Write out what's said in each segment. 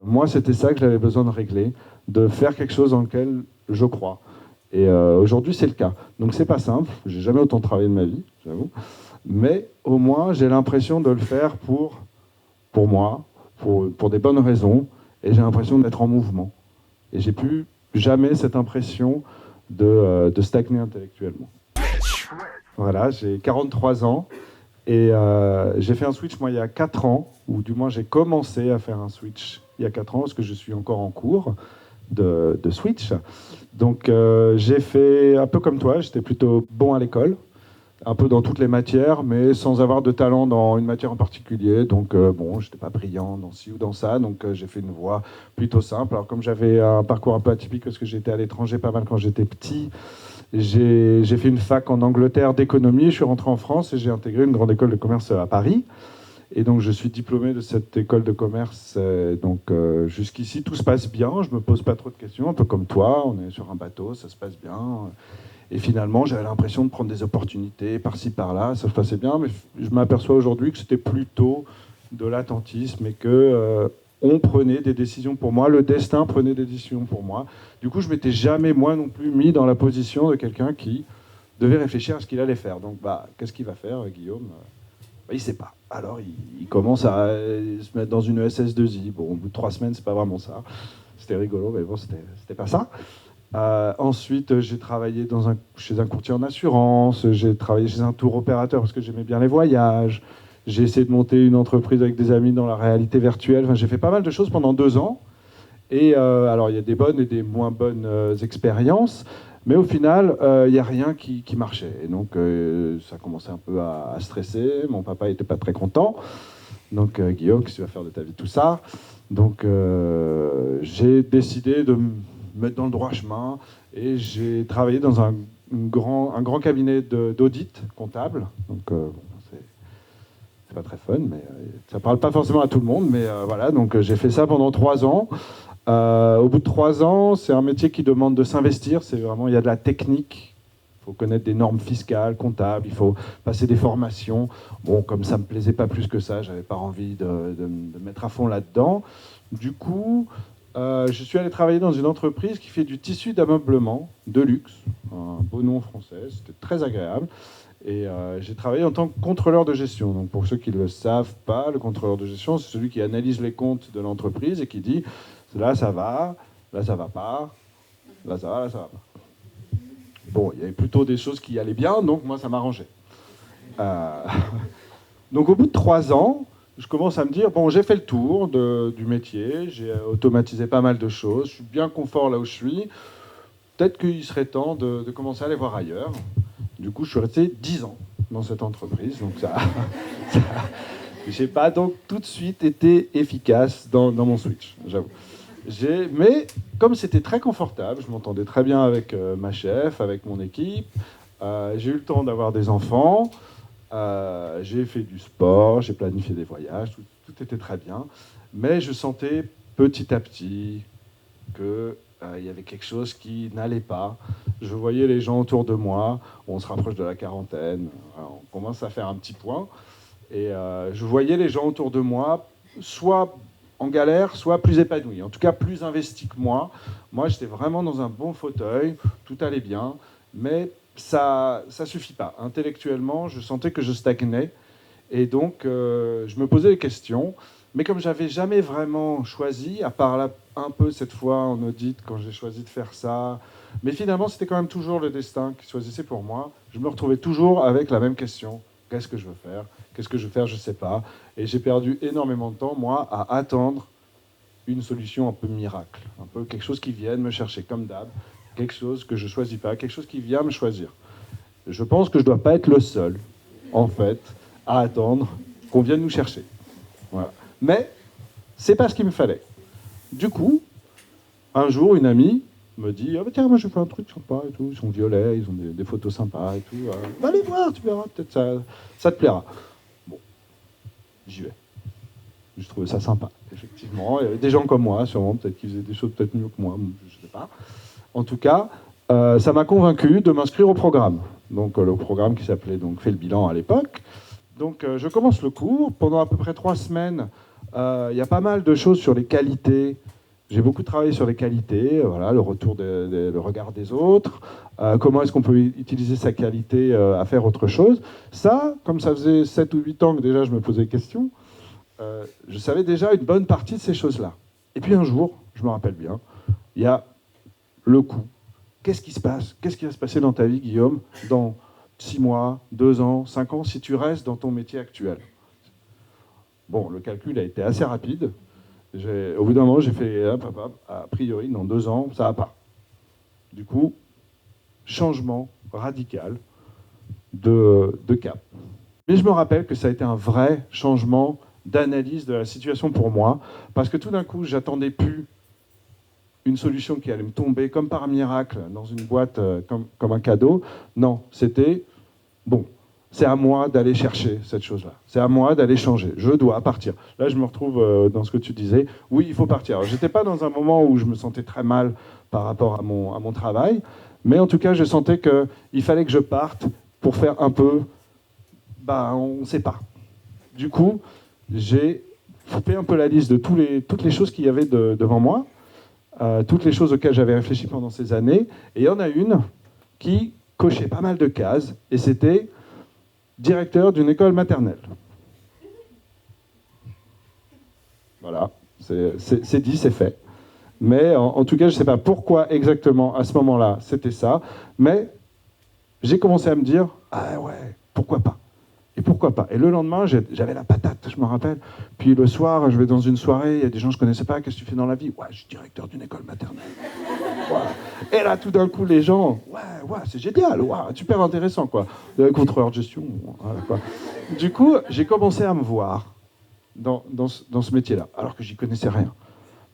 Moi, c'était ça que j'avais besoin de régler, de faire quelque chose dans lequel je crois. Et aujourd'hui, c'est le cas. Donc, c'est pas simple. J'ai jamais autant travaillé de ma vie, j'avoue. Mais au moins, j'ai l'impression de le faire pour moi, pour des bonnes raisons. Et j'ai l'impression d'être en mouvement. Et j'ai plus jamais cette impression de stagner intellectuellement. Voilà, j'ai 43 ans. Et j'ai fait un switch, moi, il y a 4 ans, ou du moins j'ai commencé à faire un switch il y a 4 ans, parce que je suis encore en cours de switch. Donc j'ai fait un peu comme toi, j'étais plutôt bon à l'école, un peu dans toutes les matières, mais sans avoir de talent dans une matière en particulier. Donc bon, j'étais pas brillant dans ci ou dans ça, donc j'ai fait une voie plutôt simple. Alors comme j'avais un parcours un peu atypique, parce que j'étais à l'étranger pas mal quand j'étais petit, j'ai fait une fac en Angleterre d'économie, je suis rentré en France et j'ai intégré une grande école de commerce à Paris. Et donc je suis diplômé de cette école de commerce. Donc jusqu'ici tout se passe bien, je me pose pas trop de questions, un peu comme toi, on est sur un bateau, ça se passe bien. Et finalement j'avais l'impression de prendre des opportunités par-ci par-là, ça se passait bien, mais je m'aperçois aujourd'hui que c'était plutôt de l'attentisme et que on prenait des décisions pour moi, le destin prenait des décisions pour moi. Du coup je m'étais jamais moi non plus mis dans la position de quelqu'un qui devait réfléchir à ce qu'il allait faire. Donc bah qu'est-ce qu'il va faire Guillaume? Il ne sait pas. Alors, il commence à se mettre dans une SS2I. Bon, au bout de 3 semaines, c'est pas vraiment ça. C'était rigolo, mais bon, c'était pas ça. Ensuite, j'ai travaillé chez un courtier en assurance. J'ai travaillé chez un tour opérateur parce que j'aimais bien les voyages. J'ai essayé de monter une entreprise avec des amis dans la réalité virtuelle. Enfin, j'ai fait pas mal de choses pendant 2 ans. Et alors, il y a des bonnes et des moins bonnes expériences. Mais au final, il n'y a rien qui marchait. Et donc, ça commençait un peu à stresser. Mon papa n'était pas très content. Donc, Guillaume, qu'est-ce que tu vas faire de ta vie, tout ça? Donc, j'ai décidé de me mettre dans le droit chemin. Et j'ai travaillé dans un grand cabinet d'audit comptable. Donc, c'est pas très fun, mais ça parle pas forcément à tout le monde. Mais voilà, donc j'ai fait ça pendant 3 ans. Au bout de 3 ans, c'est un métier qui demande de s'investir. C'est vraiment, il y a de la technique. Il faut connaître des normes fiscales, comptables. Il faut passer des formations. Bon, comme ça me plaisait pas plus que ça, j'avais pas envie de me mettre à fond là-dedans. Du coup, je suis allé travailler dans une entreprise qui fait du tissu d'ameublement de luxe, un beau nom français. C'était très agréable. Et j'ai travaillé en tant que contrôleur de gestion. Donc pour ceux qui ne le savent pas, le contrôleur de gestion, c'est celui qui analyse les comptes de l'entreprise et qui dit là ça va pas, là ça va pas. Bon, il y avait plutôt des choses qui allaient bien, donc moi ça m'arrangeait. Euh, donc au bout de 3 ans, je commence à me dire bon, j'ai fait le tour du métier, j'ai automatisé pas mal de choses, je suis bien confort là où je suis. Peut-être qu'il serait temps de commencer à aller voir ailleurs. Du coup, je suis resté 10 ans dans cette entreprise. Donc j'ai pas donc tout de suite été efficace dans mon switch, j'avoue. Mais comme c'était très confortable, je m'entendais très bien avec ma chef, avec mon équipe. J'ai eu le temps d'avoir des enfants. J'ai fait du sport, j'ai planifié des voyages, tout était très bien. Mais je sentais petit à petit que il y avait quelque chose qui n'allait pas. Je voyais les gens autour de moi, on se rapproche de la quarantaine, on commence à faire un petit point, et je voyais les gens autour de moi, soit en galère, soit plus épanouis, en tout cas plus investis que moi. Moi, j'étais vraiment dans un bon fauteuil, tout allait bien, mais ça suffit pas. Intellectuellement, je sentais que je stagnais, et donc je me posais des questions. Mais comme j'avais jamais vraiment choisi, à part là, un peu cette fois en audit, quand j'ai choisi de faire ça, mais finalement c'était quand même toujours le destin qui choisissait pour moi, je me retrouvais toujours avec la même question. Qu'est-ce que je veux faire? Qu'est-ce que je veux faire? Je ne sais pas. Et j'ai perdu énormément de temps, moi, à attendre une solution un peu miracle, un peu quelque chose qui vienne me chercher, comme d'hab, quelque chose que je ne choisis pas, quelque chose qui vient me choisir. Je pense que je ne dois pas être le seul, en fait, à attendre qu'on vienne nous chercher. Voilà. Mais c'est pas ce qu'il me fallait. Du coup, un jour, une amie me dit ah bah tiens, moi je fais un truc sympa et tout, ils sont violets, ils ont des photos sympas et tout. Va les voir, tu verras, peut-être ça te plaira. Bon, j'y vais. Je trouvais ça sympa, effectivement. Il y avait des gens comme moi, sûrement, peut-être qui faisaient des choses peut-être mieux que moi, je ne sais pas. En tout cas, ça m'a convaincu de m'inscrire au programme. Donc le programme qui s'appelait donc Fais le bilan à l'époque. Donc je commence le cours. Pendant à peu près 3 semaines, Il y a pas mal de choses sur les qualités. J'ai beaucoup travaillé sur les qualités, voilà, le le regard des autres, comment est-ce qu'on peut utiliser sa qualité à faire autre chose. Ça, comme ça faisait 7 ou 8 ans que déjà je me posais des questions, je savais déjà une bonne partie de ces choses-là. Et puis un jour, je me rappelle bien, il y a le coup. Qu'est-ce qui se passe? Qu'est-ce qui va se passer dans ta vie, Guillaume, dans 6 mois, 2 ans, 5 ans, si tu restes dans ton métier actuel? Bon, le calcul a été assez rapide. Au bout d'un moment, j'ai fait, a priori, dans 2 ans, ça va pas. Du coup, changement radical de cap. Mais je me rappelle que ça a été un vrai changement d'analyse de la situation pour moi, parce que tout d'un coup, j'attendais plus une solution qui allait me tomber comme par miracle dans une boîte comme un cadeau. Non, c'était, bon, c'est à moi d'aller chercher cette chose-là. C'est à moi d'aller changer. Je dois partir. Là, je me retrouve dans ce que tu disais. Oui, il faut partir. Je n'étais pas dans un moment où je me sentais très mal par rapport à mon travail, mais en tout cas, je sentais qu'il fallait que je parte pour faire un peu, on ne sait pas. Du coup, j'ai fait un peu la liste de toutes les choses qu'il y avait devant moi, toutes les choses auxquelles j'avais réfléchi pendant ces années, et il y en a une qui cochait pas mal de cases, et c'était directeur d'une école maternelle. Voilà, c'est dit, c'est fait. Mais en tout cas, je ne sais pas pourquoi exactement à ce moment-là c'était ça, mais j'ai commencé à me dire, ah ouais, pourquoi pas? Et pourquoi pas? Et le lendemain, j'avais la patate, je me rappelle. Puis le soir, je vais dans une soirée, il y a des gens que je ne connaissais pas, qu'est-ce que tu fais dans la vie? Ouais, je suis directeur d'une école maternelle. Ouais. Et là, tout d'un coup, les gens, ouais, c'est génial, ouais, super intéressant, quoi. Contrôleur de gestion, voilà, quoi. Du coup, j'ai commencé à me voir dans ce métier-là, alors que j'y connaissais rien.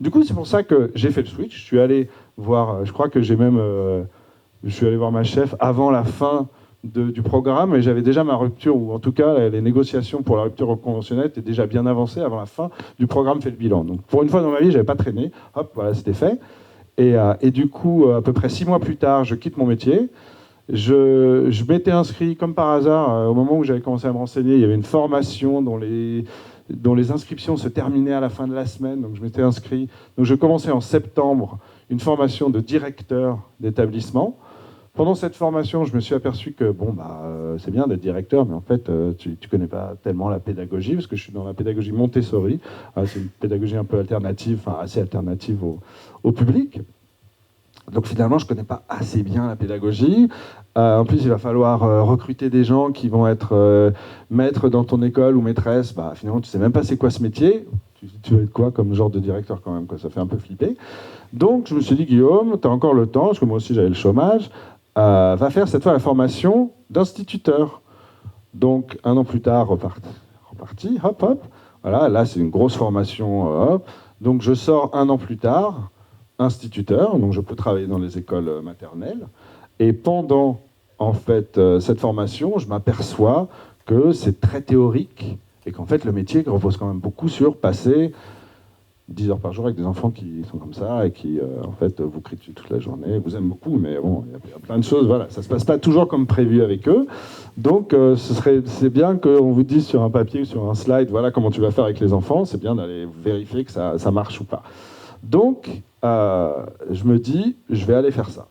Du coup, c'est pour ça que j'ai fait le switch. Je suis allé voir, je crois que j'ai même, je suis allé voir ma chef avant la fin du programme, et j'avais déjà ma rupture, ou en tout cas les négociations pour la rupture conventionnelle étaient déjà bien avancées avant la fin du programme fait le bilan. Donc pour une fois dans ma vie, je n'avais pas traîné. Hop, voilà, c'était fait. Et du coup, à peu près 6 mois plus tard, je quitte mon métier. Je m'étais inscrit comme par hasard, au moment où j'avais commencé à me renseigner, il y avait une formation dont les inscriptions se terminaient à la fin de la semaine, donc je m'étais inscrit. Donc je commençais en septembre une formation de directeur d'établissement. Pendant cette formation, je me suis aperçu que c'est bien d'être directeur, mais en fait, tu ne connais pas tellement la pédagogie, parce que je suis dans la pédagogie Montessori. C'est une pédagogie un peu alternative, enfin assez alternative au public. Donc finalement, je ne connais pas assez bien la pédagogie. En plus, il va falloir recruter des gens qui vont être maîtres dans ton école ou maîtresses. Finalement, tu ne sais même pas c'est quoi ce métier. Tu vas être quoi comme genre de directeur quand même, quoi. Ça fait un peu flipper. Donc je me suis dit, Guillaume, tu as encore le temps, parce que moi aussi j'avais le chômage, va faire cette fois la formation d'instituteur. Donc, 1 an plus tard, reparti, hop, hop. Voilà, là, c'est une grosse formation, hop. Donc, je sors 1 an plus tard, instituteur, donc je peux travailler dans les écoles maternelles. Et pendant, en fait, cette formation, je m'aperçois que c'est très théorique et qu'en fait, le métier repose quand même beaucoup sur passer 10 heures par jour avec des enfants qui sont comme ça et qui, en fait, vous crient dessus toute la journée, vous aiment beaucoup, mais bon, il y a plein de choses, voilà, ça se passe pas toujours comme prévu avec eux. Donc, c'est bien qu'on vous dise sur un papier ou sur un slide, voilà comment tu vas faire avec les enfants, c'est bien d'aller vérifier que ça marche ou pas. Donc, je me dis, je vais aller faire ça.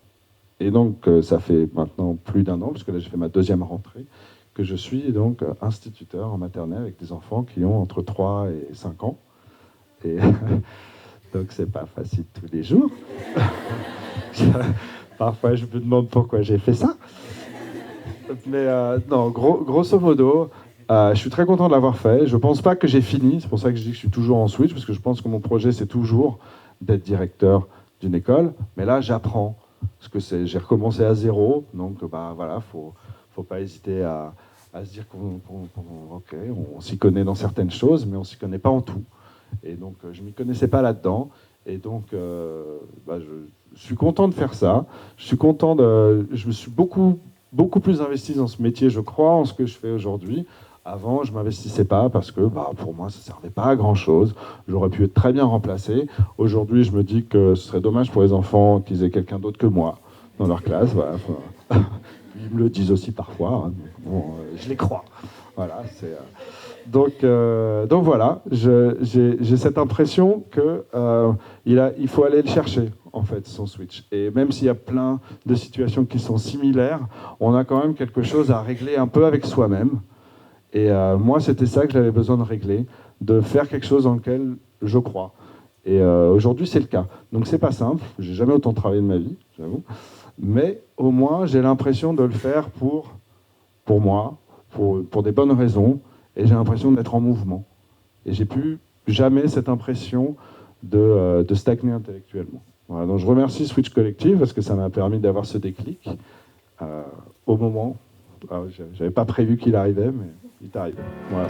Et donc, ça fait maintenant plus d'1 an, puisque là, j'ai fait ma 2e rentrée, que je suis donc instituteur en maternelle avec des enfants qui ont entre 3 et 5 ans. Et donc c'est pas facile tous les jours. Parfois je me demande pourquoi j'ai fait ça. Mais non, grosso modo, je suis très content de l'avoir fait. Je pense pas que j'ai fini, c'est pour ça que je dis que je suis toujours en switch, parce que je pense que mon projet c'est toujours d'être directeur d'une école. Mais là j'apprends, parce que j'ai recommencé à zéro, donc voilà, faut pas hésiter à se dire on s'y connaît dans certaines choses, mais on s'y connaît pas en tout. Et donc, je ne m'y connaissais pas là-dedans. Et donc, je suis content de faire ça. Je me suis beaucoup, beaucoup plus investi dans ce métier, je crois, en ce que je fais aujourd'hui. Avant, je ne m'investissais pas parce que pour moi, ça ne servait pas à grand-chose. J'aurais pu être très bien remplacé. Aujourd'hui, je me dis que ce serait dommage pour les enfants qu'ils aient quelqu'un d'autre que moi dans leur classe. Voilà. Ils me le disent aussi parfois. Hein. Bon, je les crois. Voilà, Donc voilà, j'ai cette impression que il faut aller le chercher, en fait, son switch. Et même s'il y a plein de situations qui sont similaires, on a quand même quelque chose à régler un peu avec soi-même. Et moi, c'était ça que j'avais besoin de régler, de faire quelque chose dans lequel je crois. Et aujourd'hui, c'est le cas. Donc c'est pas simple, j'ai jamais autant travaillé de ma vie, j'avoue. Mais au moins, j'ai l'impression de le faire pour moi, pour des bonnes raisons, et j'ai l'impression d'être en mouvement. Et j'ai plus jamais cette impression de stagner intellectuellement. Voilà, donc je remercie Switch Collective parce que ça m'a permis d'avoir ce déclic au moment. J'avais pas prévu qu'il arrivait, mais il est arrivé. Voilà.